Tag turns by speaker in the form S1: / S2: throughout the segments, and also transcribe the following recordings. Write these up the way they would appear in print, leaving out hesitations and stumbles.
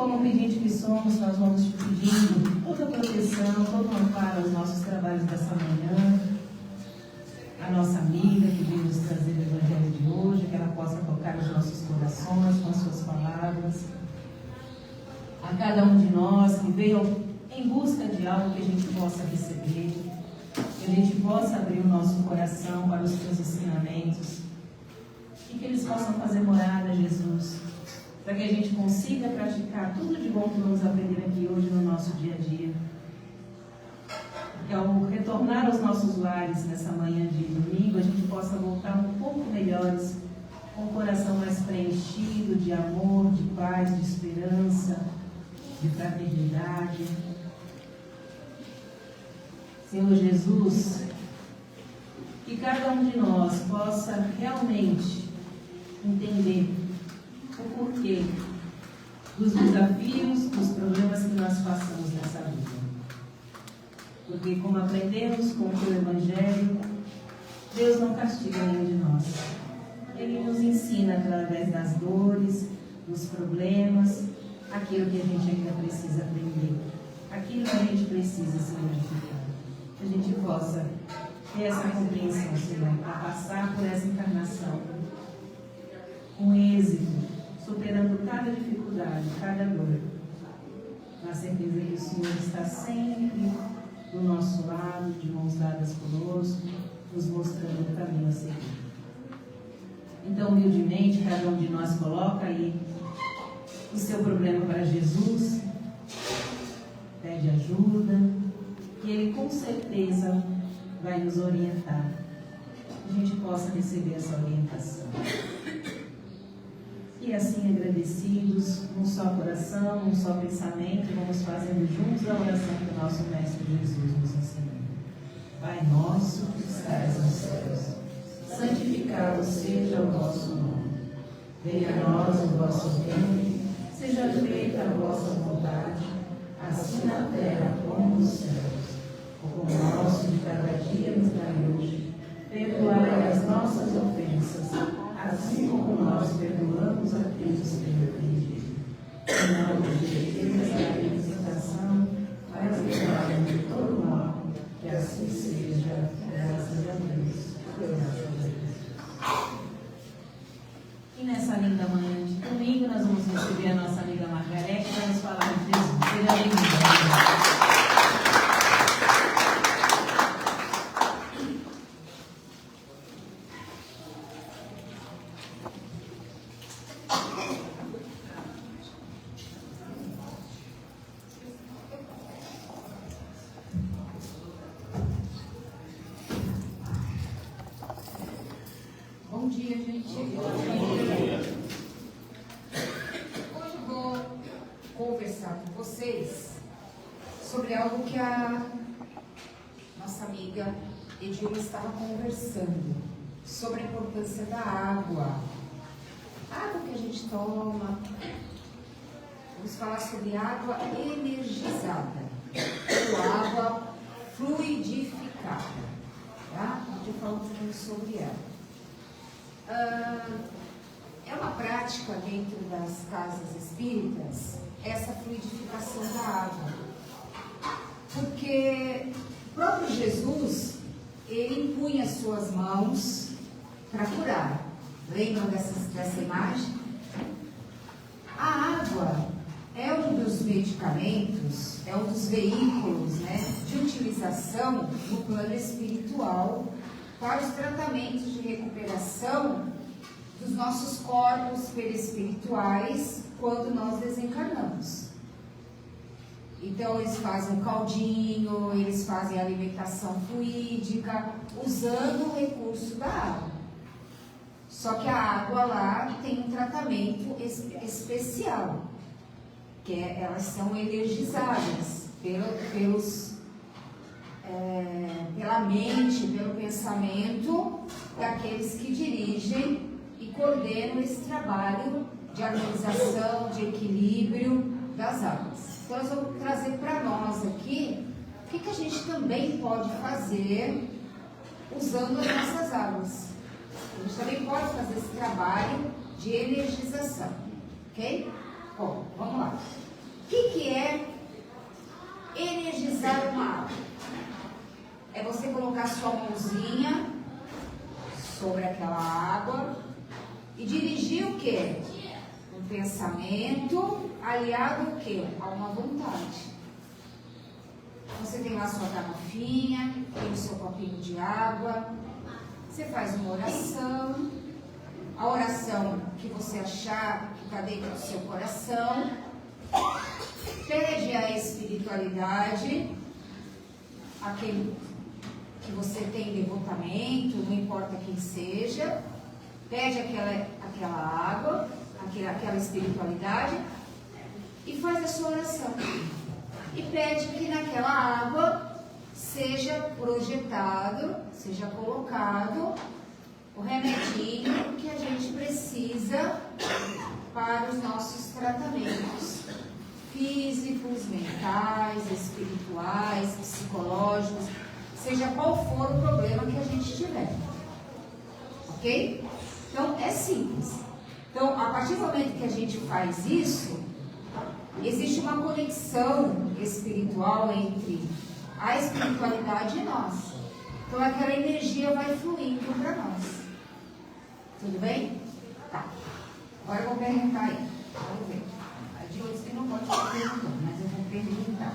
S1: como pedinte que somos, nós vamos te pedindo toda a proteção, todo o amparo aos nossos trabalhos dessa manhã. A nossa amiga que veio nos trazer o Evangelho de hoje, que ela possa tocar os nossos corações com as suas palavras. A cada um de nós que veio em busca de algo que a gente possa receber, que a gente possa abrir o nosso coração para os teus ensinamentos e que eles possam fazer morada, Jesus, para que a gente consiga praticar tudo de bom que vamos aprender aqui hoje no nosso dia a dia. Que ao retornar aos nossos lares nessa manhã de domingo, a gente possa voltar um pouco melhores, com o coração mais preenchido de amor, de paz, de esperança, de fraternidade. Senhor Jesus, que cada um de nós possa realmente entender o porquê dos desafios, dos problemas que nós passamos nessa vida. Porque, como aprendemos com o teu Evangelho, Deus não castiga nenhum de nós. Ele nos ensina através das dores, dos problemas, aquilo que a gente ainda precisa aprender, aquilo que a gente precisa se modificar. Que a gente possa ter essa compreensão, Senhor, para passar por essa encarnação com êxito, superando cada dificuldade, cada dor, na certeza que o Senhor está sempre do nosso lado, de mãos dadas conosco, nos mostrando o caminho a seguir. Então, humildemente, cada um de nós coloca aí o seu problema para Jesus, pede ajuda, e Ele com certeza vai nos orientar, que a gente possa receber essa orientação. E assim, agradecidos, um só coração, um só pensamento, vamos fazendo juntos a oração que o nosso Mestre Jesus nos ensinou. Pai nosso que estás nos céus, santificado seja o vosso nome. Venha a nós o vosso reino, seja feita a vossa vontade, assim na terra como nos céus. O pão nosso de cada dia nos dai hoje. Perdoai as nossas ofensas, assim como nós perdoamos a quem nos tem ofendido. Não nos deixeis cair em tentação, mas livrai-nos de todo mal, que assim seja, graças a Deus. E nessa linda manhã de domingo, nós vamos receber a nossa amiga Margarete para nos falar de Jesus. Seja bem-vinda.
S2: Bom dia, gente. Hoje eu vou conversar com vocês sobre algo que a nossa amiga Edilma estava conversando, sobre a importância da água. A água que a gente toma. Vamos falar sobre água energizada, ou água fluidificada. Tá? Hoje eu falo um pouquinho sobre ela. É uma prática dentro das casas espíritas essa fluidificação da água, porque o próprio Jesus, ele impunha as suas mãos para curar. Lembram dessa imagem? A água é um dos medicamentos, é um dos veículos, né, de utilização no plano espiritual para os tratamentos de recuperação dos nossos corpos perispirituais quando nós desencarnamos. Então, eles fazem um caldinho, eles fazem alimentação fluídica, usando o recurso da água. Só que a água lá tem um tratamento especial, que elas são energizadas pela mente, pelo pensamento daqueles que dirigem e coordenam esse trabalho de harmonização, de equilíbrio das águas. Então, eu vou trazer para nós aqui o que a gente também pode fazer usando as nossas águas. A gente também pode fazer esse trabalho de energização, ok? Bom, vamos lá. que é energizar uma água? É você colocar sua mãozinha sobre aquela água e dirigir o quê? Um pensamento aliado ao quê? A uma vontade. Você tem lá sua garrafinha, tem o seu copinho de água, você faz uma oração, a oração que você achar que está dentro do seu coração, pede à espiritualidade, aquele que você tem devotamento, não importa quem seja, pede aquela água, aquela espiritualidade e faz a sua oração. E pede que naquela água seja projetado, seja colocado o remedinho que a gente precisa para os nossos tratamentos físicos, mentais, espirituais, psicológicos, seja qual for o problema que a gente tiver. Ok? Então, é simples. Então, a partir do momento que a gente faz isso, existe uma conexão espiritual entre a espiritualidade e nós. Então, aquela energia vai fluindo para nós. Tudo bem? Tá. Agora eu vou perguntar aí. Vamos ver. A de hoje você não pode estar perguntando, mas eu vou perguntar.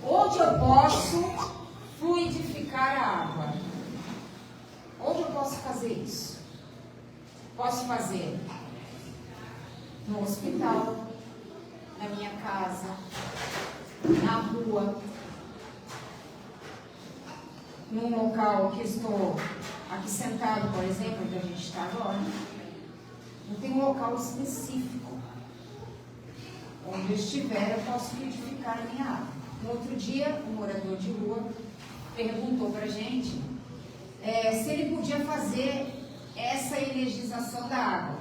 S2: Onde eu posso fluidificar a água? Onde eu posso fazer isso? Posso fazer no hospital, na minha casa, na rua, num local que estou aqui sentado, por exemplo, onde a gente está agora. Não tem um local específico. Onde eu estiver, eu posso fluidificar a minha água. No outro dia, um morador de rua perguntou para a gente se ele podia fazer essa energização da água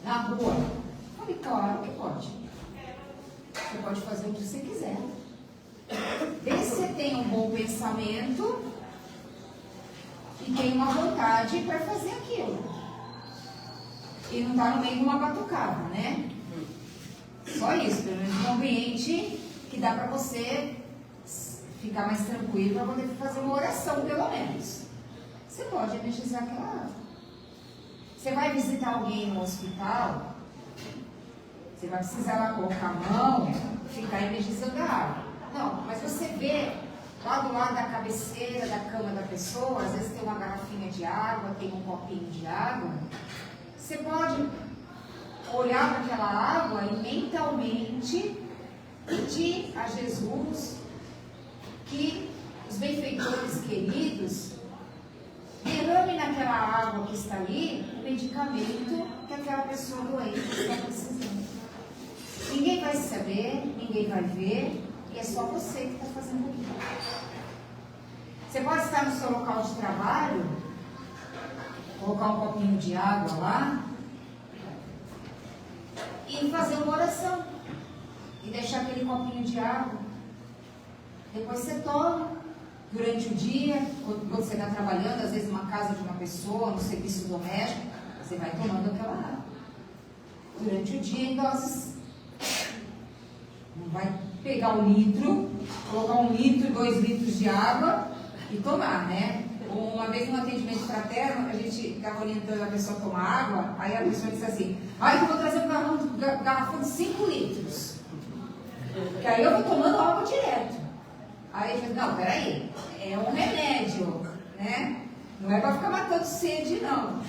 S2: na rua. Eu falei, claro que pode. Você pode fazer o que você quiser. Desde que você tenha um bom pensamento e tenha uma vontade para fazer aquilo. E não está no meio de uma batucada, né? Só isso, pelo menos um ambiente que dá para você ficar mais tranquilo para poder fazer uma oração, pelo menos. Você pode energizar aquela água. Você vai visitar alguém no hospital, você vai precisar lá colocar a mão, ficar energizando a água. Não, mas você vê lá do lado da cabeceira da cama da pessoa, às vezes tem uma garrafinha de água, tem um copinho de água. Você pode olhar para aquela água e mentalmente pedir a Jesus que os benfeitores queridos derrame naquela água que está ali o medicamento que aquela pessoa doente está precisando. Ninguém vai saber, ninguém vai ver, e é só você que está fazendo aquilo. Você pode estar no seu local de trabalho, colocar um copinho de água lá e fazer uma oração e deixar aquele copinho de água. Depois você toma durante o dia, quando você está trabalhando, às vezes numa casa de uma pessoa, no serviço doméstico, você vai tomando aquela água durante o dia em doses. Não vai pegar 1 litro, colocar 1 litro, 2 litros de água e tomar, né? Uma vez no atendimento fraterno, a gente estava orientando a pessoa a tomar água, aí a pessoa disse assim, eu vou trazer um garrafão de 5 litros. Que aí eu vou tomando água direto. Aí eu falei, não, peraí, é um remédio, né? Não é para ficar matando sede, não.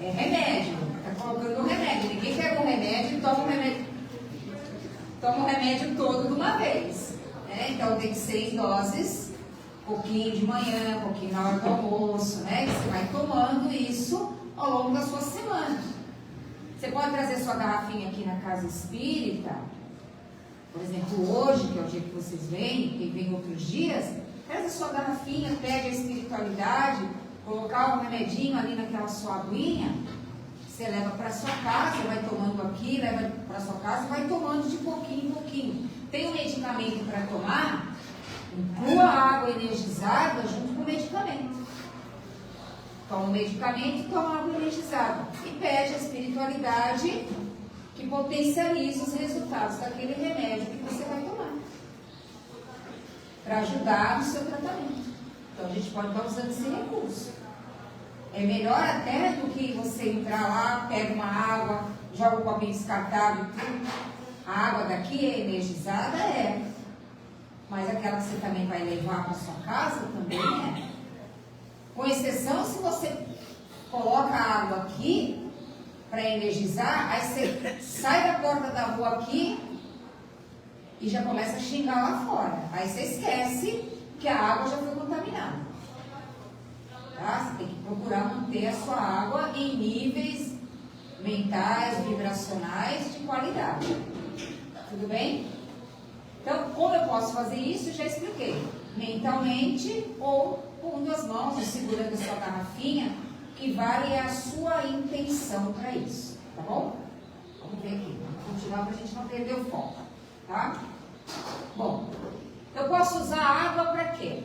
S2: É remédio, está colocando um remédio. Ninguém pega um remédio e toma o remédio todo de uma vez. Né? Então tem que ser em doses, pouquinho de manhã, pouquinho na hora do almoço, né? E você vai tomando isso ao longo da sua semana. Você pode trazer sua garrafinha aqui na casa espírita. Por exemplo, hoje, que é o dia que vocês vêm, quem vem outros dias, traz a sua garrafinha, pede a espiritualidade, colocar um remedinho ali naquela sua aguinha, você leva para sua casa, vai tomando aqui, leva para sua casa, vai tomando de pouquinho em pouquinho. Tem um medicamento para tomar, inclua a água energizada junto com o medicamento. Toma o medicamento e toma a água energizada. E pede a espiritualidade que potencializa os resultados daquele remédio que você vai tomar, para ajudar no seu tratamento. Então a gente pode estar usando esse recurso. É melhor até do que você entrar lá, pega uma água, joga um copinho descartável e tudo. A água daqui é energizada, mas aquela que você também vai levar para sua casa também é. Com exceção se você coloca a água aqui para energizar, aí você sai da porta da rua aqui e já começa a xingar lá fora. Aí você esquece que a água já foi contaminada. Tá? Você tem que procurar manter a sua água em níveis mentais, vibracionais de qualidade. Tudo bem? Então, como eu posso fazer isso? Eu já expliquei. Mentalmente ou pondo as mãos e segurando a sua garrafinha, que vale a sua intenção para isso. Tá bom? Vamos ver aqui. Vamos continuar para a gente não perder o foco. Tá? Bom, eu posso usar água para quê?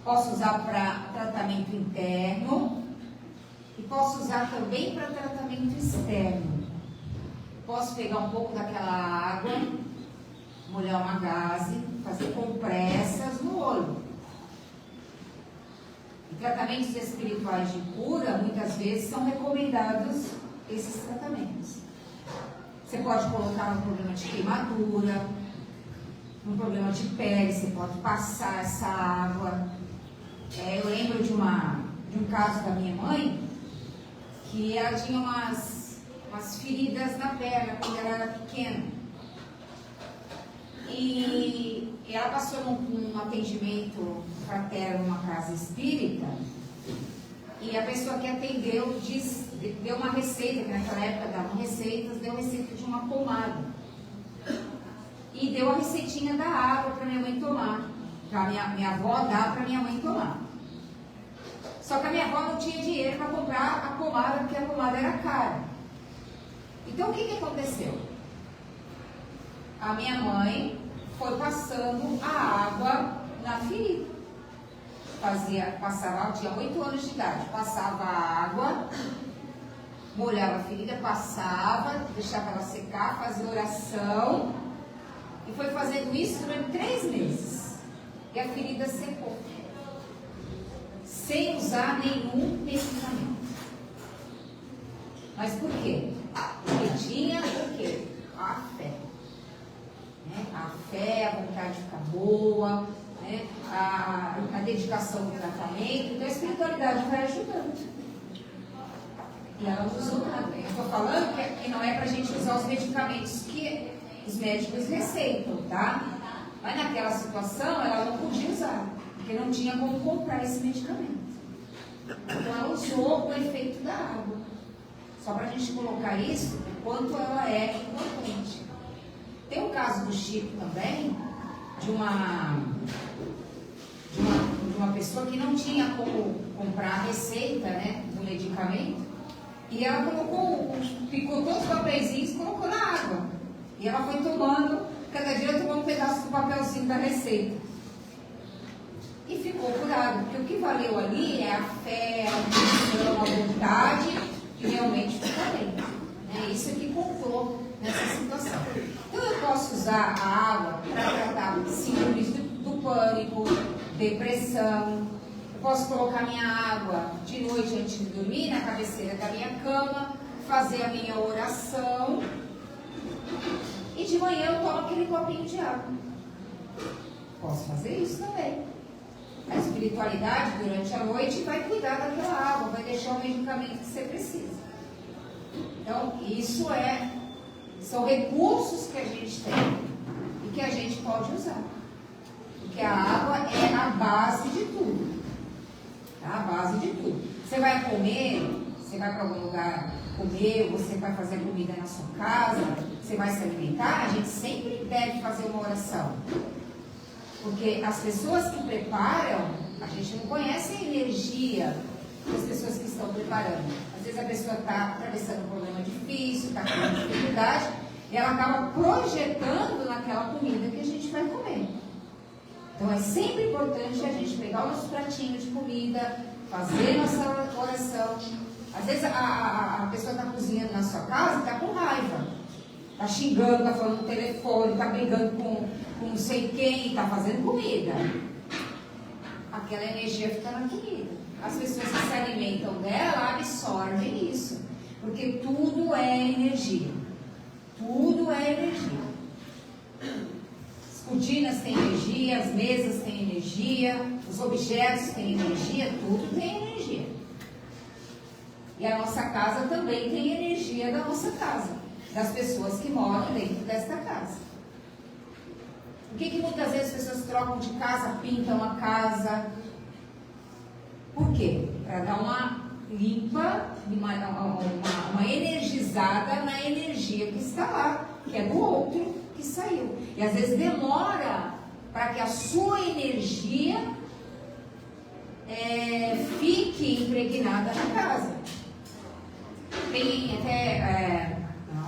S2: Posso usar para tratamento interno e posso usar também para tratamento externo. Posso pegar um pouco daquela água, molhar uma gaze, fazer compressas no olho. Em tratamentos espirituais de cura, muitas vezes são recomendados esses tratamentos. Você pode colocar um problema de queimadura, um problema de pele, você pode passar essa água. Eu lembro de um caso da minha mãe, que ela tinha umas feridas na perna quando ela era pequena. E ela passou num atendimento fraterno numa casa espírita, e a pessoa que atendeu deu uma receita, que naquela época davam receitas, deu receita de uma pomada. E deu a receitinha da água para minha mãe tomar, para minha avó dar para minha mãe tomar. Só que a minha avó não tinha dinheiro para comprar a pomada, porque a pomada era cara. Então o que aconteceu? A minha mãe foi passando a água na ferida. Passava, ela tinha 8 anos de idade, passava a água, molhava a ferida, passava, deixava ela secar, fazia oração, e foi fazendo isso durante 3 meses. E a ferida secou, sem usar nenhum medicamento. Mas por quê? Porque tinha o quê? A fé. A fé, a vontade de ficar boa, né? a dedicação do tratamento. Então a espiritualidade vai ajudando. E ela não usou nada. Eu estou falando que não é para a gente usar os medicamentos que os médicos receitam, tá? Mas naquela situação ela não podia usar, porque não tinha como comprar esse medicamento. Então ela usou o efeito da água. Só para a gente colocar isso, o quanto ela é importante. Tem um caso do Chico também, de uma pessoa que não tinha como comprar a receita, né, do medicamento, e ela picou todos os papeizinhos e colocou na água. E ela foi tomando, cada dia tomou um pedaço do papelzinho da receita. E ficou curada, porque o que valeu ali é a fé, a intenção, a vontade de realmente ficar bem. É isso que contou nessa situação. Então eu posso usar a água para tratar síndromes do pânico, depressão. Eu posso colocar minha água de noite antes de dormir na cabeceira da minha cama, fazer a minha oração, e de manhã eu tomo aquele copinho de água. Posso fazer isso também. A espiritualidade durante a noite vai cuidar daquela água, vai deixar o medicamento que você precisa. Então, isso são recursos que a gente tem e que a gente pode usar. Porque a água é a base de tudo. Tá? A base de tudo. Você vai comer, você vai para algum lugar comer, você vai fazer comida na sua casa, você vai se alimentar, a gente sempre deve fazer uma oração. Porque as pessoas que preparam, a gente não conhece a energia das pessoas que estão preparando. Às vezes a pessoa está atravessando um problema difícil, está com dificuldade, e ela acaba projetando naquela comida que a gente vai comer. Então é sempre importante a gente pegar o nosso pratinho de comida, fazer nossa oração. Às vezes a pessoa está cozinhando na sua casa e está com raiva. Está xingando, está falando no telefone, está brigando com não sei quem, está fazendo comida. Aquela energia fica na comida. As pessoas que se alimentam dela absorvem isso. Porque tudo é energia. Tudo é energia. As cortinas têm energia, as mesas têm energia, os objetos têm energia, tudo tem energia. E a nossa casa também tem energia da nossa casa, das pessoas que moram dentro desta casa. Por que muitas vezes as pessoas trocam de casa, pintam a casa? Por quê? Para dar uma limpa, uma energizada na energia que está lá, que é do outro que saiu. E às vezes demora para que a sua energia fique impregnada na casa. Tem até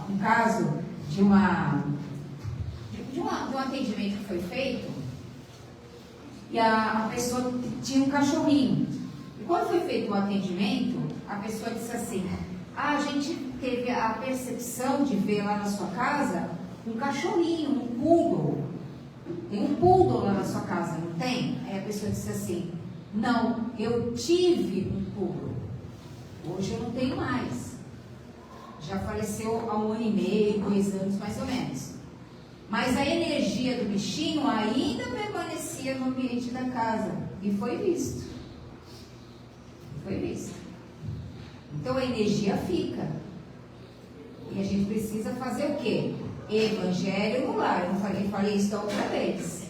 S2: um caso de um atendimento que foi feito, e a pessoa tinha um cachorrinho. E quando foi feito o atendimento, a pessoa disse assim: a gente teve a percepção de ver lá na sua casa um cachorrinho, um poodle. Tem um poodle lá na sua casa, não tem? Aí a pessoa disse assim: não, eu tive um poodle. Hoje eu não tenho mais. Já faleceu há 1 ano e meio, 2 anos mais ou menos. Mas a energia do bichinho ainda permanecia no ambiente da casa. E foi visto. Foi visto. Então a energia fica. E a gente precisa fazer o quê? Evangelho no lar. Eu falei isso da outra vez.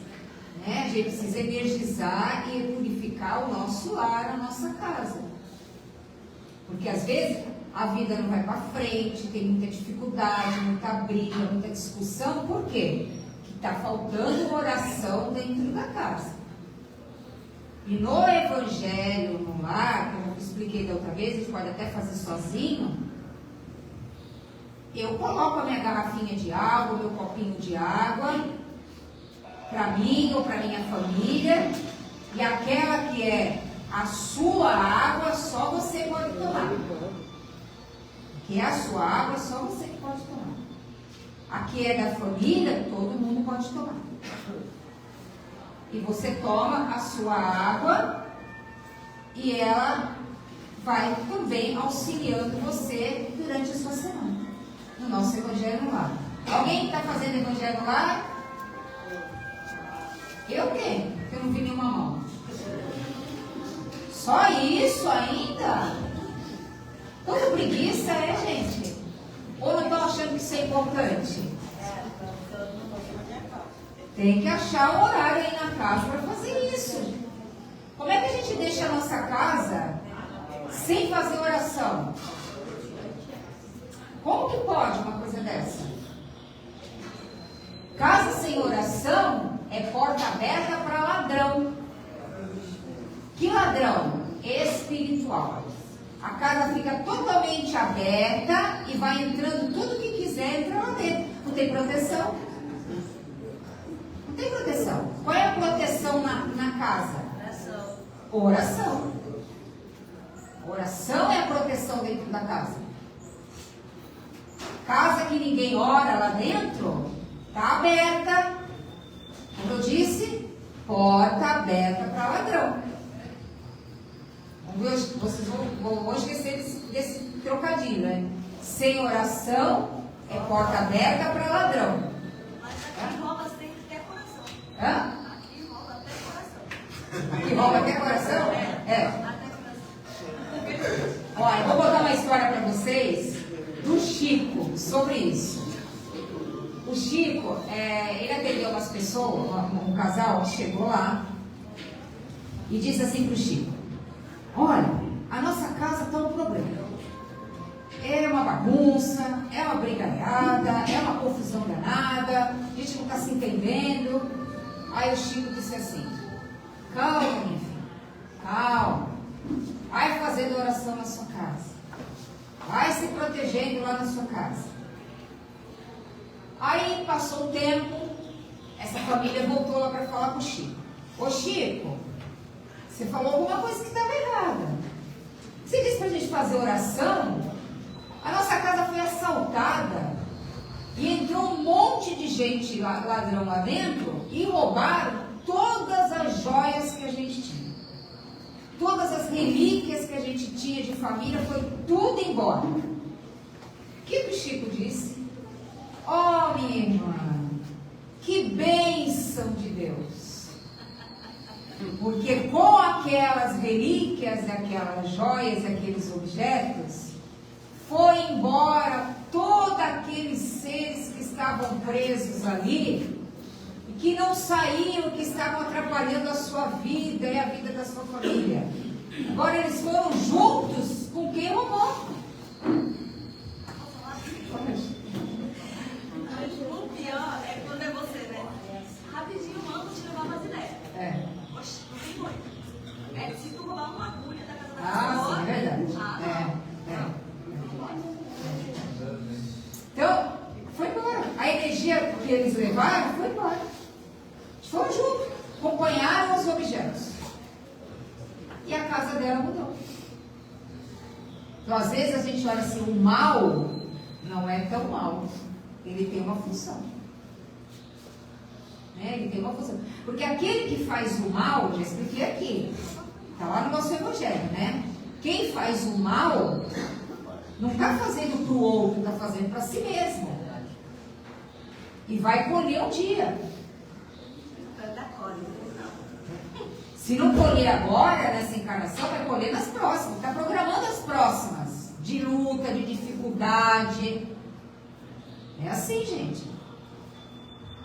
S2: Né? A gente precisa energizar e purificar o nosso lar, a nossa casa. Porque às vezes a vida não vai para frente, tem muita dificuldade, muita briga, muita discussão. Por quê? Que está faltando oração dentro da casa. E no Evangelho, no lar, que eu expliquei da outra vez, a gente pode até fazer sozinho. Eu coloco a minha garrafinha de água, o meu copinho de água, para mim ou para minha família, e aquela que é a sua água, só você pode tomar. Que é a sua água, só você que pode tomar. A que é da família, todo mundo pode tomar. E você toma a sua água e ela vai também auxiliando você durante a sua semana. No nosso Evangelho no Lar. Alguém está fazendo Evangelho no Lar? Eu tenho, porque eu não vi nenhuma mão. Só isso ainda? Toda preguiça gente? Ou não estão achando que isso é importante? Tem que achar um horário aí na casa para fazer isso. Como é que a gente deixa a nossa casa sem fazer oração? Como que pode uma coisa dessa? Casa sem oração é porta aberta para ladrão. Que ladrão? Espiritual. A casa fica totalmente aberta e vai entrando tudo que quiser, entra lá dentro. Não tem proteção. Não tem proteção. Qual é a proteção na casa? Oração. Oração é a proteção dentro da casa. Casa que ninguém ora lá dentro, está aberta. Como eu disse, porta aberta para ladrão. Vocês vão esquecer desse trocadilho, né? Sem oração é porta aberta para ladrão.
S3: Mas aqui rouba tem que ter coração.
S2: Hã?
S3: Aqui rouba até coração.
S2: Aqui rouba até coração? É.
S3: Até coração.
S2: Olha, eu vou contar uma história para vocês do Chico sobre isso. O Chico, ele atendeu umas pessoas, um casal que chegou lá e disse assim para o Chico: olha, a nossa casa está um problema. É uma bagunça, é uma brigaiada, é uma confusão danada, a gente não está se entendendo. Aí o Chico disse assim: calma, minha filha, calma. Vai fazendo oração na sua casa. Vai se protegendo lá na sua casa. Aí passou o tempo, essa família voltou lá para falar com o Chico: ô Chico, você falou alguma coisa que estava errada. Você disse para a gente fazer oração, a nossa casa foi assaltada e entrou gente ladrão lá dentro e roubaram todas as joias que a gente tinha. Todas as relíquias que a gente tinha de família, foi tudo embora. O que o Chico disse? Oh, minha irmã, que bênção de Deus. Porque com aquelas relíquias, aquelas joias, aqueles objetos, foi embora todos aqueles seres que estavam presos ali, e que não saíam, que estavam atrapalhando a sua vida e a vida da sua família. Agora eles foram juntos com quem roubou.
S3: O pior é quando é você, né? Rapidinho manda te levar as ideias. Oxe, não tem muito. Se tu roubar uma agulha da casa da pessoa.
S2: Sim, é verdade. Então, foi embora. A energia que eles levaram foi embora. Foram juntos, acompanharam os objetos. E a casa dela mudou. Então, às vezes a gente olha assim, o mal não é tão mal. Ele tem uma função. Né? Ele tem uma função. Porque aquele que faz o mal, já expliquei aqui, está lá no nosso evangelho, né? Quem faz o mal não está fazendo para o outro, está fazendo para si mesmo. E vai colher um dia. Se não colher agora, nessa encarnação, vai colher nas próximas. Está programando as próximas. De luta, de dificuldade. É assim, gente.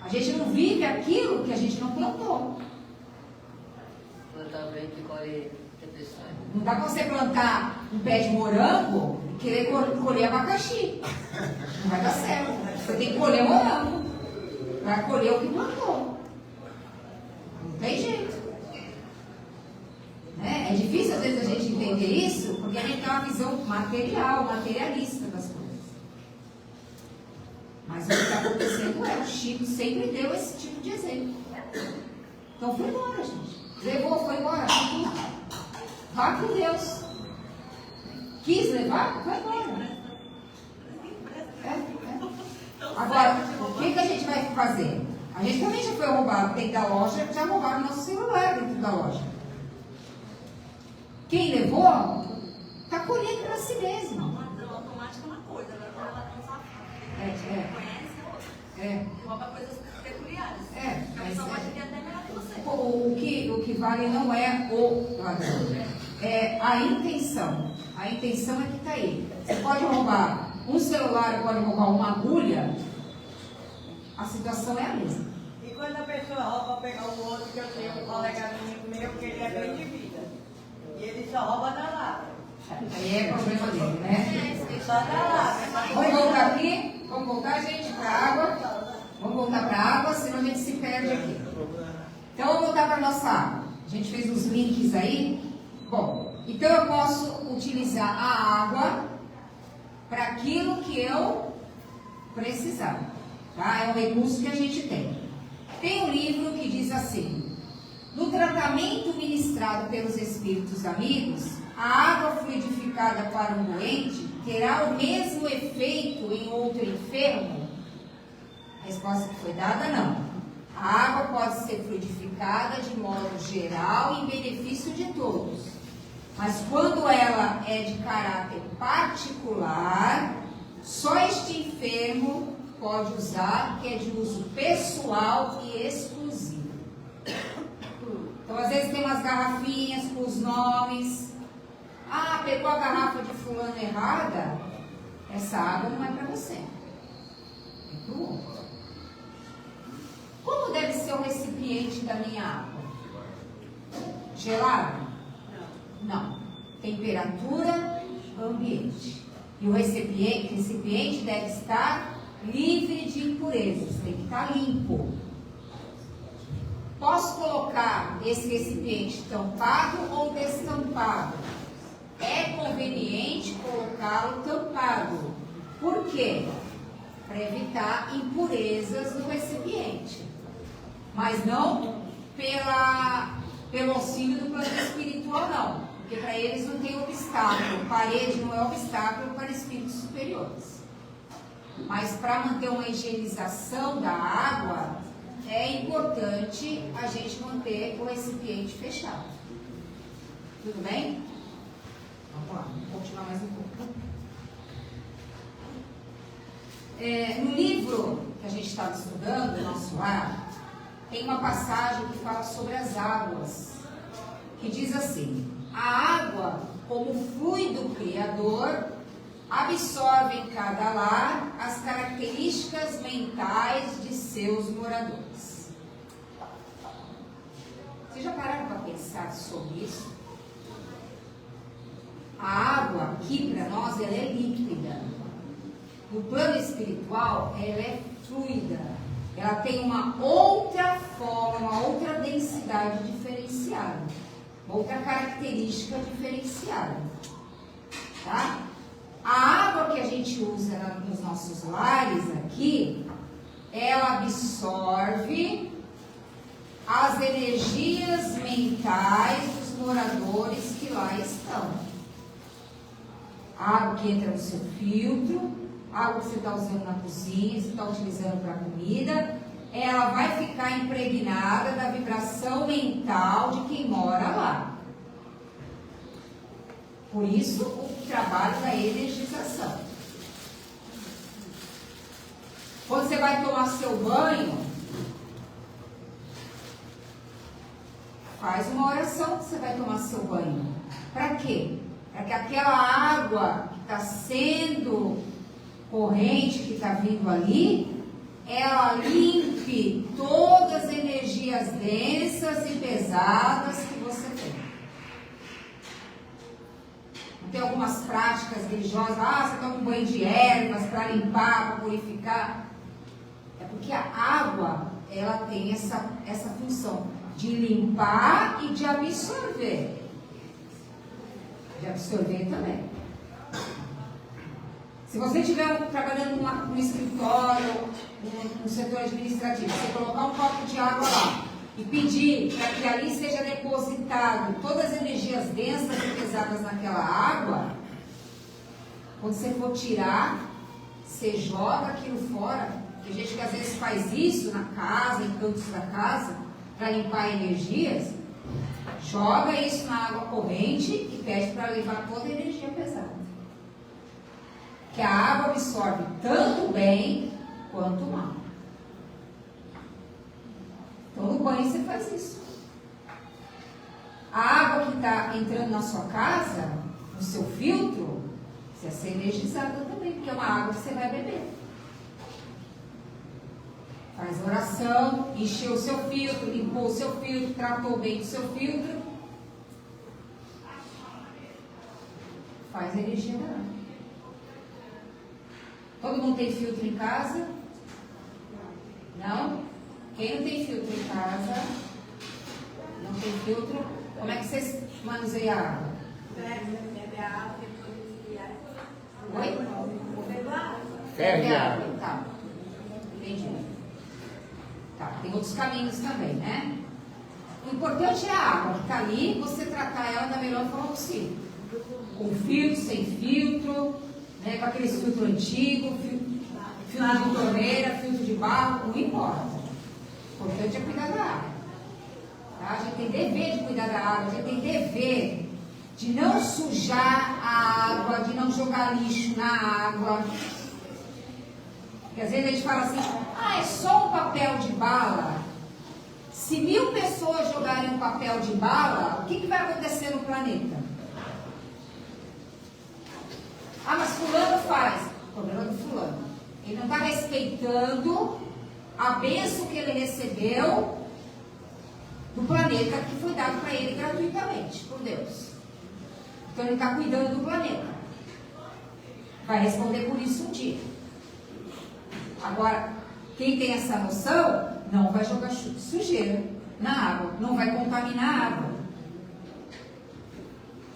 S2: A gente não vive aquilo que a gente não plantou.
S4: Plantar bem que colhe tempestade.
S2: Não dá para você plantar um pé de morango e querer colher abacaxi. Não vai dar certo. Você tem que colher morango. Vai colher o que plantou. Não tem jeito. É difícil às vezes a gente entender isso, porque a gente tem uma visão material, materialista das coisas. Mas o que está acontecendo é, o Chico sempre deu esse tipo de exemplo. Então foi embora, gente. Levou, foi embora. Vá com Deus. Quis levar, vai embora. Agora, o que a gente vai fazer? A gente também já foi roubado dentro da loja, já roubaram nosso celular dentro da loja. Quem levou, está colhendo para si mesmo.
S3: Automático é uma coisa, agora quando ela não sabe, conhece outra. Rouba coisas peculiares. A pessoa pode ter até melhor que você.
S2: O que vale não é o ladrão, é a intenção. A intenção é que está aí. Você pode roubar um celular, pode roubar uma agulha, a situação é a mesma.
S5: E quando a pessoa rouba pegar o outro, que eu tenho um colega meu que ele é bem de vida. E ele só rouba na lata.
S2: Aí é problema dele, né?
S5: Só na lata.
S2: Vamos voltar aqui? Vamos voltar, gente, para a água? Vamos voltar para a água, senão a gente se perde aqui. Então, vamos voltar para a nossa água. A gente fez os links aí. Bom, então eu posso utilizar a água para aquilo que eu precisar. Tá? É um recurso que a gente tem. Tem um livro que diz assim: no tratamento ministrado pelos espíritos amigos, a água fluidificada para um doente terá o mesmo efeito em outro enfermo? A resposta que foi dada, não. A água pode ser fluidificada de modo geral em benefício de todos. Mas quando ela é de caráter particular, só este enfermo pode usar, que é de uso pessoal e exclusivo. Então, às vezes tem umas garrafinhas com os nomes. Ah, pegou a garrafa de fulano errada? Essa água não é para você. É para o outro. Como deve ser o recipiente da minha água? Gelado? Não. Temperatura ambiente. E o recipiente deve estar livre de impurezas. Tem que estar limpo. Posso colocar esse recipiente tampado ou destampado? É conveniente colocá-lo tampado. Por quê? Para evitar impurezas no recipiente. Mas não pelo auxílio do plano espiritual, não. Porque para eles não tem obstáculo. Parede não é obstáculo para espíritos superiores. Mas para manter uma higienização da água, é importante a gente manter o recipiente fechado. Tudo bem? Vamos lá, vou continuar mais um pouco. No livro que a gente estava estudando, Nosso Lar, tem uma passagem que fala sobre as águas, que diz assim: a água, como fluido criador, absorve em cada lar as características mentais de seus moradores. Vocês já pararam para pensar sobre isso? A água aqui para nós ela é líquida. No plano espiritual ela é fluida. Ela tem uma outra forma, uma outra densidade diferenciada, outra característica diferenciada, tá? A água que a gente usa nos nossos lares aqui, ela absorve as energias mentais dos moradores que lá estão. A água que entra no seu filtro, a água que você está usando na cozinha, você está utilizando para comida, ela vai ficar impregnada da vibração mental de quem mora lá. Por isso, o trabalho da energização. Quando você vai tomar seu banho, faz uma oração que você vai tomar seu banho. Para quê? Para que aquela água que está sendo corrente, que está vindo ali, ela limpe todas as energias densas e pesadas que você tem. Tem algumas práticas religiosas, você toma um banho de ervas para limpar, para purificar. É porque a água, ela tem essa função de limpar e de absorver. De absorver também. Se você estiver trabalhando num escritório, no setor administrativo, você colocar um copo de água lá e pedir para que ali seja depositado todas as energias densas e pesadas naquela água, quando você for tirar, você joga aquilo fora. Tem gente que às vezes faz isso na casa, em cantos da casa, para limpar energias, joga isso na água corrente e pede para levar toda a energia pesada. Que a água absorve tanto bem quanto mal. Então no banho você faz isso. A água que está entrando na sua casa, no seu filtro, precisa ser energizada também, porque é uma água que você vai beber. Faz oração, encheu o seu filtro, limpou o seu filtro, tratou bem do seu filtro. Faz a energia da água. Todo mundo tem filtro em casa? Não? Quem não tem filtro em casa, não tem filtro, como é que vocês manuseiam a água?
S3: Bebe a água, depois
S2: Oi?
S3: bebe a água.
S6: Ferve a água.
S2: Tá. Entendi. Tá, tem outros caminhos também, né? O importante é a água que está ali, você tratar ela da melhor forma possível. Com filtro, sem filtro, né, com aqueles filtros antigos, filtro de torneira, filtro de barro, não importa. O importante é cuidar da água. Tá? A gente tem dever de cuidar da água, a gente tem dever de não sujar a água, de não jogar lixo na água. Porque às vezes a gente fala assim, é só um papel de bala. Se 1000 pessoas jogarem um papel de bala, o que vai acontecer no planeta? Mas fulano faz. O problema do fulano. Ele não está respeitando a bênção que ele recebeu do planeta que foi dado para ele gratuitamente, por Deus. Então ele está cuidando do planeta. Vai responder por isso um dia. Agora, quem tem essa noção, não vai jogar sujeira na água, não vai contaminar a água.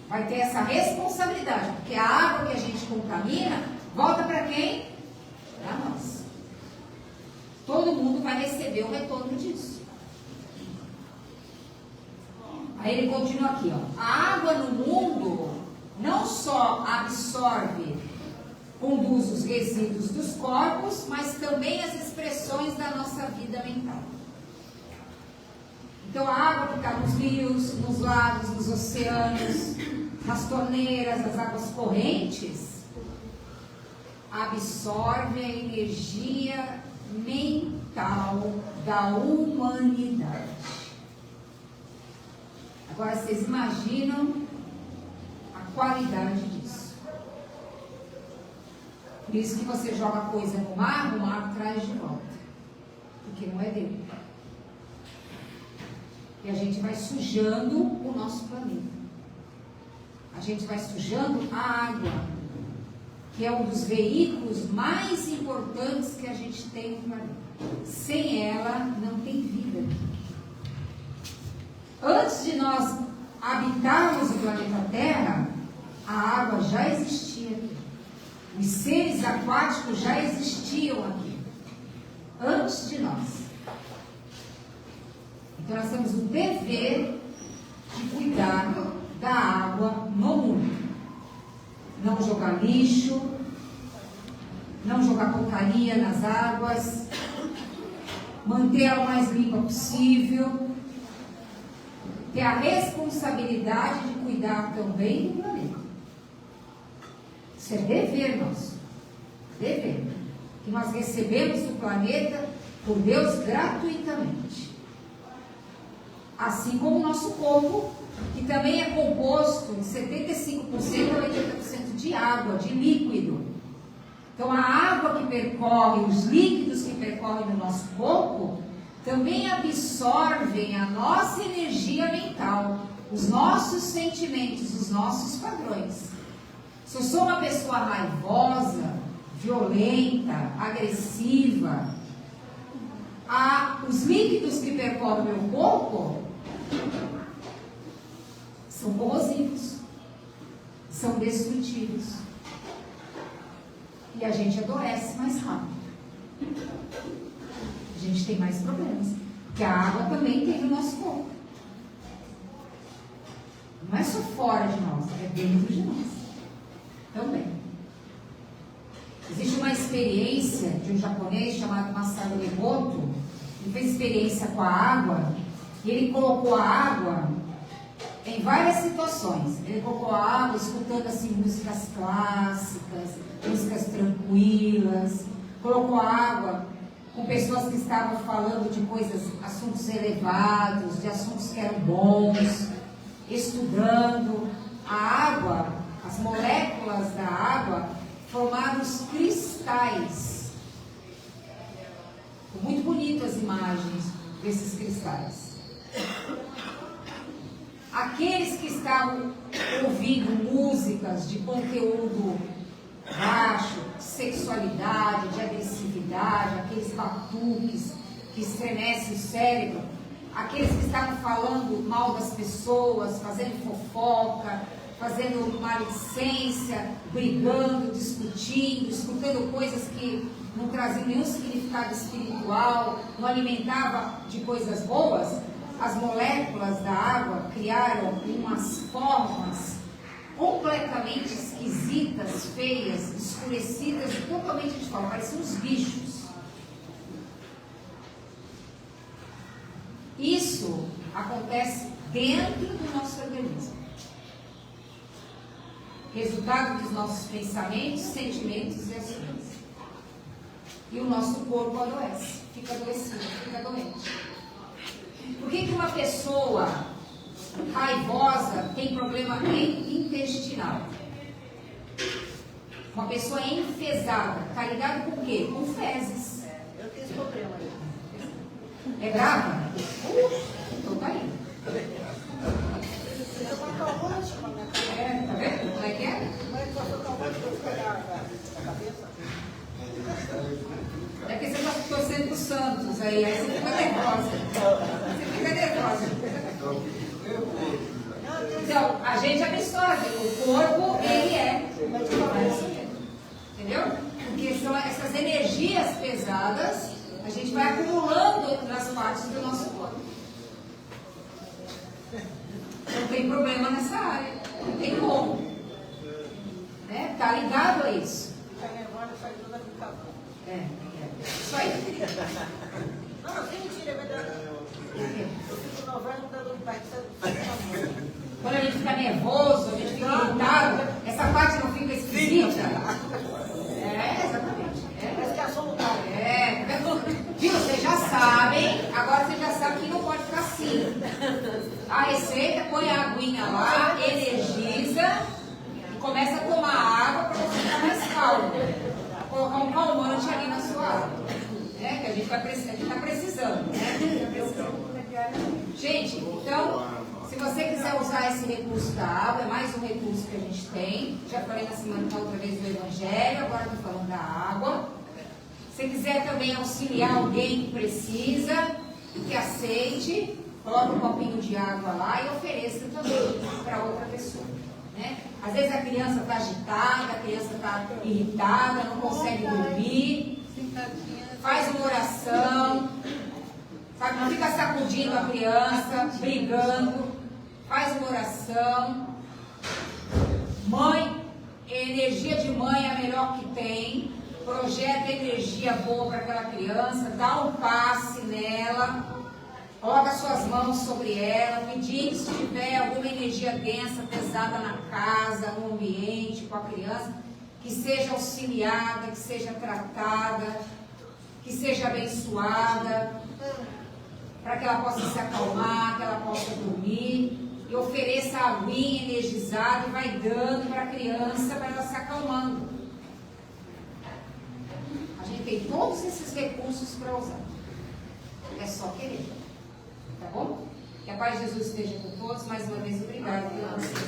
S2: Vai ter essa responsabilidade, porque a água que a gente contamina, volta para quem? Para nós. Todo mundo vai receber o retorno disso. Aí ele continua aqui, ó. A água no mundo não só absorve conduz os resíduos dos corpos, mas também as expressões da nossa vida mental. Então a água que está nos rios, nos lagos, nos oceanos, nas torneiras, nas águas correntes, absorve a energia mental da humanidade. Agora vocês imaginam a qualidade disso. Por isso que você joga coisa no mar, o mar traz de volta. Porque não é dele. E a gente vai sujando o nosso planeta. A gente vai sujando a água, que é um dos veículos mais importantes que a gente tem no planeta. Sem ela, não tem vida. Antes de nós habitarmos o planeta Terra, a água já existia aqui. Os seres aquáticos já existiam aqui. Antes de nós. Então nós temos o dever de cuidar da água no mundo. Não jogar lixo, não jogar porcaria nas águas, manter ela o mais limpa possível, ter a responsabilidade de cuidar também do planeta. Isso é dever nosso. Dever. Que nós recebemos do planeta por Deus gratuitamente. Assim como o nosso corpo, que também é composto de 75% a 80% de água, de líquido. Então a água que percorre, os líquidos que percorrem no nosso corpo, também absorvem a nossa energia mental, os nossos sentimentos, os nossos padrões. Se eu sou uma pessoa raivosa, violenta, agressiva, os líquidos que percorrem o meu corpo são corrosivos, são destrutivos. E a gente adoece mais rápido. A gente tem mais problemas. Porque a água também tem no nosso corpo. Não é só fora de nós, é dentro de nós. Também. Existe uma experiência de um japonês chamado Masaru Emoto. Ele fez experiência com a água. E ele colocou a água em várias situações. Ele colocou a água escutando assim músicas clássicas, músicas tranquilas. Colocou a água com pessoas que estavam falando de coisas, assuntos elevados, de assuntos que eram bons, estudando. A água, as moléculas da água formaram os cristais. Muito bonito as imagens desses cristais. Aqueles que estavam ouvindo músicas de conteúdo baixo, de sexualidade, de agressividade, aqueles batuques que estremecem o cérebro, aqueles que estavam falando mal das pessoas, fazendo fofoca, fazendo maledicência, brigando, discutindo, escutando coisas que não traziam nenhum significado espiritual, não alimentavam de coisas boas. As moléculas da água criaram umas formas completamente esquisitas, feias, escurecidas, totalmente diferentes, pareciam uns bichos. Isso acontece dentro do nosso organismo. Resultado dos nossos pensamentos, sentimentos e ações. E o nosso corpo adoece, fica adoecido, fica doente. Por que uma pessoa raivosa tem problema intestinal? Uma pessoa enfesada, tá ligado com o quê? Com fezes.
S5: Eu tenho esse problema aí.
S2: É brava? Então tá aí.
S5: Eu vou calmar na minha cabeça.
S2: É, tá vendo? Como é que é?
S5: Mas eu vou calmar a cabeça.
S2: É porque você está torcendo pro Santos aí você fica nervosa. Você fica nervosa. Então, a gente absorve. O corpo, ele é. Entendeu? Porque são essas energias pesadas, a gente vai acumulando nas partes do nosso corpo. Não tem problema nessa área. Não tem como. Né? Tá ligado a isso.
S5: sai nevando, sai tudo aqui acabando.
S2: Isso aí.
S5: Não, sem mentira, é verdade. Eu fico 90 do pai,
S2: Quando a gente fica nervoso, a gente fica irritado, essa parte não fica esquisita? Exatamente.
S5: Parece que é a solução.
S2: Viu? Vocês já sabem, agora vocês já sabem que não pode ficar assim. A receita, põe a aguinha lá, energiza e começa a tomar água para você ficar mais calmo. Colocar um calmante ali na sua água. Que a gente está precisando, Gente, então, se você quiser usar esse recurso da água, é mais um recurso que a gente tem. Já falei na semana outra vez do Evangelho, agora estou falando da água. Se quiser também auxiliar alguém que precisa, que aceite, coloque um copinho de água lá e ofereça também para outra pessoa. Às vezes a criança está agitada, a criança está irritada, não consegue dormir. Faz uma oração, sabe? Não fica sacudindo a criança, brigando. Faz uma oração. Mãe, energia de mãe é a melhor que tem. Projeta energia boa para aquela criança, dá um passe nela, coloca suas mãos sobre ela, pedindo se tiver alguma energia densa, pesada na casa, no ambiente, com a criança, que seja auxiliada, que seja tratada, que seja abençoada, para que ela possa se acalmar, que ela possa dormir, e ofereça a aguinha energizada e vai dando para a criança, para ela se acalmando. A gente tem todos esses recursos para usar. É só querer. Tá bom? Que a paz de Jesus esteja com todos. Mais uma vez, obrigada pela paciência.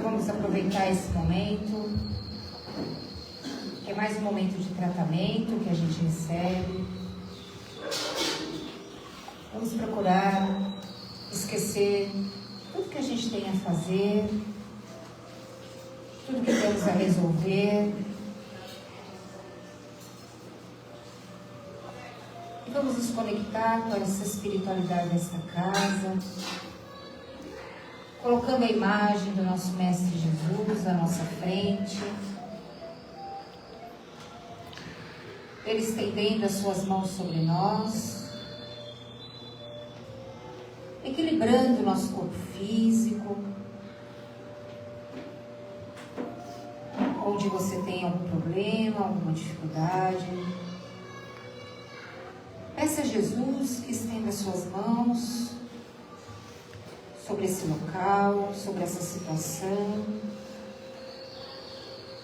S2: Vamos aproveitar esse momento, que é mais um momento de tratamento que a gente recebe. Vamos procurar esquecer tudo que a gente tem a fazer, tudo que temos a resolver. E vamos nos conectar com essa espiritualidade desta casa, colocando a imagem do nosso Mestre Jesus à nossa frente, Ele estendendo as suas mãos sobre nós, equilibrando o nosso corpo físico. Onde você tem algum problema, alguma dificuldade, peça a Jesus que estenda as suas mãos sobre esse local, sobre essa situação,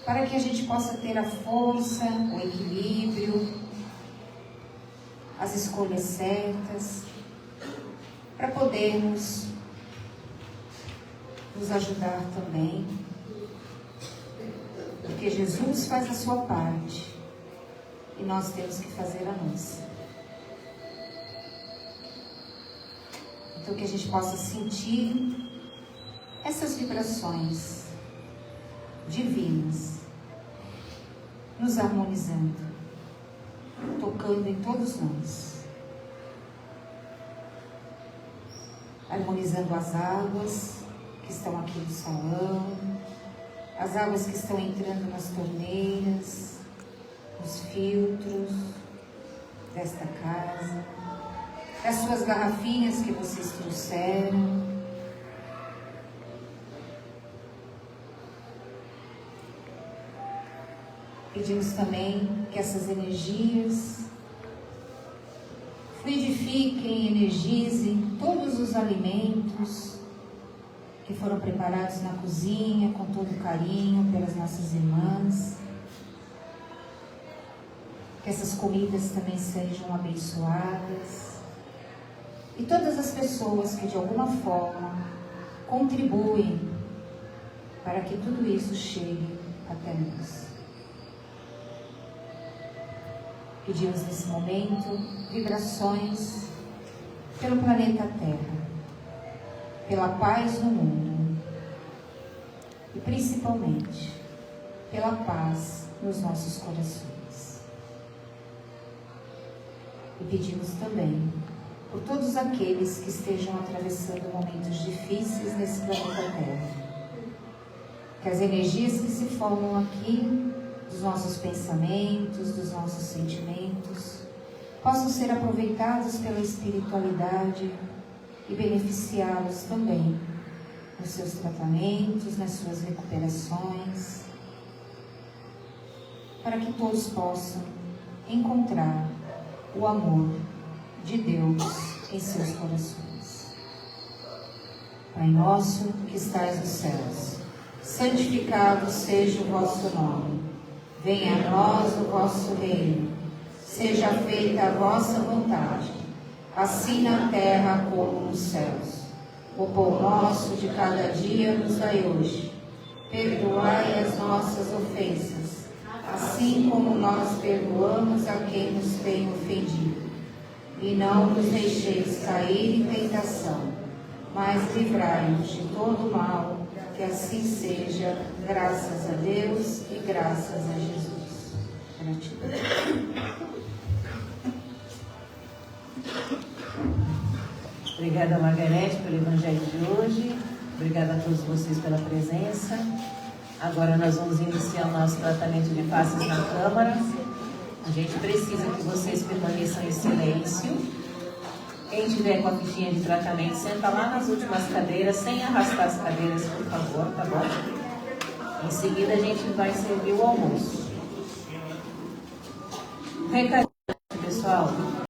S2: para que a gente possa ter a força, o equilíbrio, as escolhas certas, para podermos nos ajudar também, porque Jesus faz a sua parte e nós temos que fazer a nossa. Então, que a gente possa sentir essas vibrações divinas, nos harmonizando, tocando em todos nós, harmonizando as águas que estão aqui no salão, as águas que estão entrando nas torneiras, nos filtros desta casa, as suas garrafinhas que vocês trouxeram. Pedimos também que essas energias fluidifiquem, energizem todos os alimentos que foram preparados na cozinha com todo carinho pelas nossas irmãs. Que essas comidas também sejam abençoadas. e todas as pessoas que de alguma forma contribuem para que tudo isso chegue até nós. Pedimos nesse momento vibrações pelo planeta Terra, pela paz no mundo e principalmente pela paz nos nossos corações. E pedimos também por todos aqueles que estejam atravessando momentos difíceis nesse planeta Terra, que as energias que se formam aqui, dos nossos pensamentos, dos nossos sentimentos, possam ser aproveitados pela espiritualidade e beneficiá-los também nos seus tratamentos, nas suas recuperações, para que todos possam encontrar o amor de Deus em seus corações. Pai nosso que estais nos céus, santificado seja o vosso nome. Venha a nós o vosso reino. Seja feita a vossa vontade, assim na terra como nos céus. O pão nosso de cada dia nos dai hoje. Perdoai as nossas ofensas, assim como nós perdoamos a quem nos tem ofendido. E não nos deixeis cair em tentação, mas livrai-nos de todo mal, que assim seja, graças a Deus e graças a Jesus. Gratidão.
S1: Obrigada, Margarete, pelo Evangelho de hoje. Obrigada a todos vocês pela presença. Agora nós vamos iniciar o nosso tratamento de passes na Câmara. A gente precisa que vocês permaneçam em silêncio. Quem tiver com a fichinha de tratamento, senta lá nas últimas cadeiras, sem arrastar as cadeiras, por favor, tá bom? Em seguida, a gente vai servir o almoço. Recado.